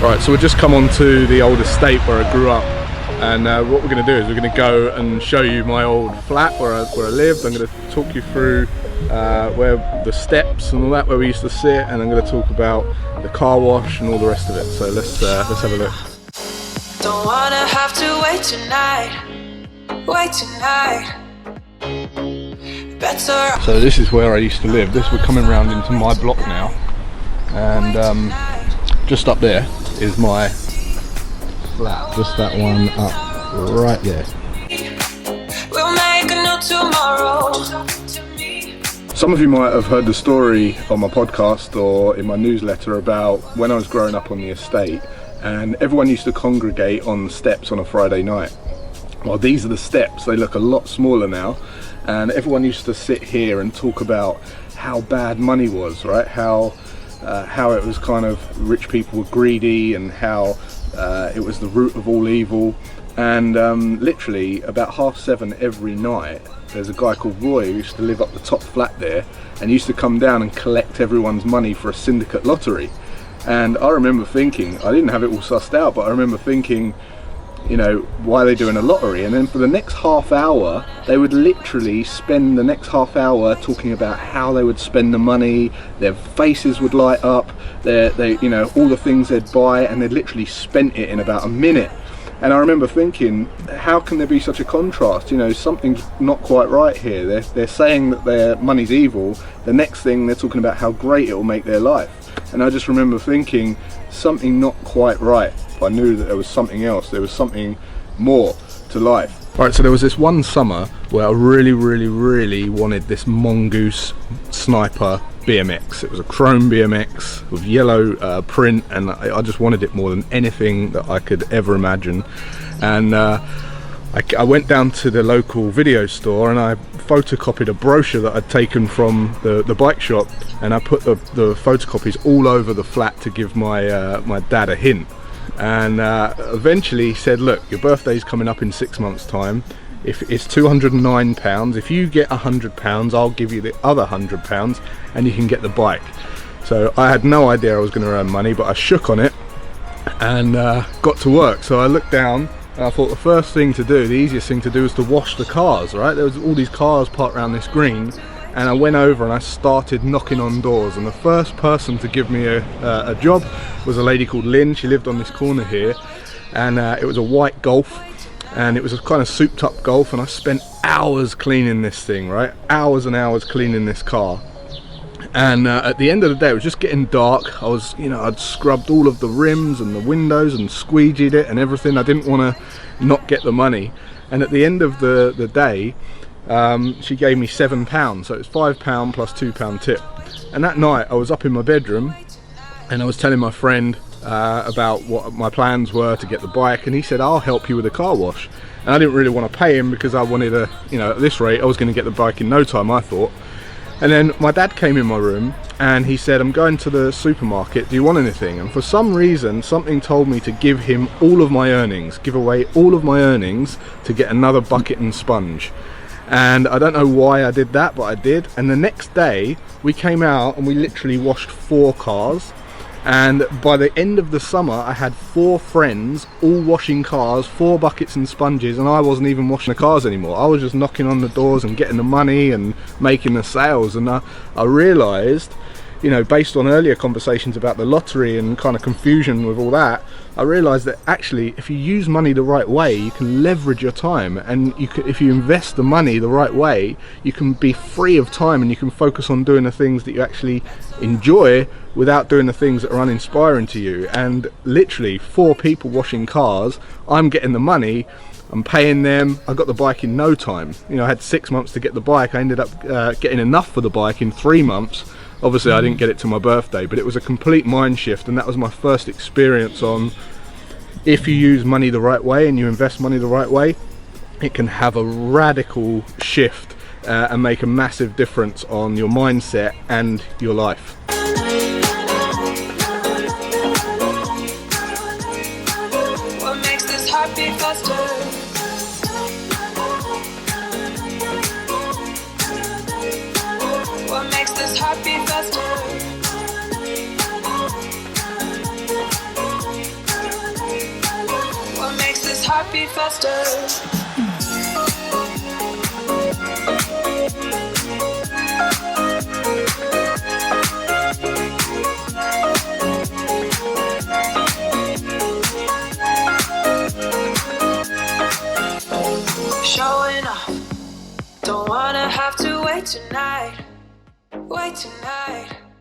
Right, so we've just come onto the old estate where I grew up, and what we're going to do is we're going to go and show you my old flat where I lived. I'm going to talk you through where the steps and all that, where we used to sit, and I'm going to talk about the car wash and all the rest of it. So let's have a look. Don't wanna have to wait tonight. Better. So this is where I used to live. We're coming round into my block now, and just up there is my flat. Just that one up right there. We'll make a new tomorrow. Some of you might have heard the story on my podcast or in my newsletter about when I was growing up on the estate, and everyone used to congregate on the steps on a Friday night. Well, these are the steps. They look a lot smaller now, and everyone used to sit here and talk about how bad money was, right? How it was kind of rich people were greedy, and how it was the root of all evil. And literally about 7:30 every night, there's a guy called Roy who used to live up the top flat there, and he used to come down and collect everyone's money for a syndicate lottery. And I remember thinking, I didn't have it all sussed out, but I remember thinking, you know, why are they doing a lottery? And then for the next half hour, they would literally spend the next half hour talking about how they would spend the money. Their faces would light up, they you know, all the things they'd buy, and they'd literally spent it in about a minute. And I remember thinking, how can there be such a contrast? You know, something's not quite right here. They're saying that their money's evil. The next thing, they're talking about how great it will make their life. And I just remember thinking, something not quite right. I knew that there was something else. There was something more to life. Alright, so there was this one summer where I really wanted this Mongoose Sniper BMX. It was a chrome BMX with yellow print, and I just wanted it more than anything that I could ever imagine. And I went down to the local video store and I photocopied a brochure that I'd taken from the bike shop, and I put the photocopies all over the flat to give my my dad a hint. And eventually he said, look, your birthday's coming up in 6 months time. If it's £209, if you get £100, I'll give you the other £100 and you can get the bike. So I had no idea I was going to earn money, but I shook on it and got to work. So I looked down and I thought the first thing to do, the easiest thing to do, is to wash the cars, right? There was all these cars parked around this green, and I went over and I started knocking on doors, and the first person to give me a job was a lady called Lynn. She lived on this corner here, and it was a white Golf, and it was a kind of souped up Golf, and I spent hours cleaning this thing, right? Hours and hours cleaning this car. And at the end of the day, it was just getting dark. I was, you know, I'd scrubbed all of the rims and the windows and squeegeed it and everything. I didn't want to not get the money. And at the end of the day, she gave me £7, so it was £5 plus £2 tip. And that night I was up in my bedroom and I was telling my friend about what my plans were to get the bike, and he said, I'll help you with the car wash. And I didn't really want to pay him because I wanted you know, at this rate I was going to get the bike in no time, I thought. And then my dad came in my room and he said, I'm going to the supermarket, do you want anything? And for some reason, something told me to give him all of my earnings, give away all of my earnings to get another bucket and sponge. And I don't know why I did that, but I did. And the next day we came out and we literally washed 4 cars. And by the end of the summer I had 4 friends all washing cars, 4 buckets and sponges, and I wasn't even washing the cars anymore. I was just knocking on the doors and getting the money and making the sales. And I realised, you know, based on earlier conversations about the lottery and kind of confusion with all that, I realised that actually if you use money the right way, you can leverage your time, and you can, if you invest the money the right way, you can be free of time and you can focus on doing the things that you actually enjoy without doing the things that are uninspiring to you. And literally 4 people washing cars, I'm getting the money, I'm paying them, I got the bike in no time. You know, I had 6 months to get the bike. I ended up getting enough for the bike in 3 months. Obviously I didn't get it to my birthday, but it was a complete mind shift, and that was my first experience on, if you use money the right way and you invest money the right way, it can have a radical shift and make a massive difference on your mindset and your life. What makes this heart beat faster? What makes this heart beat faster? heart beat faster. Showing off, don't wanna have to wait tonight. Wait tonight.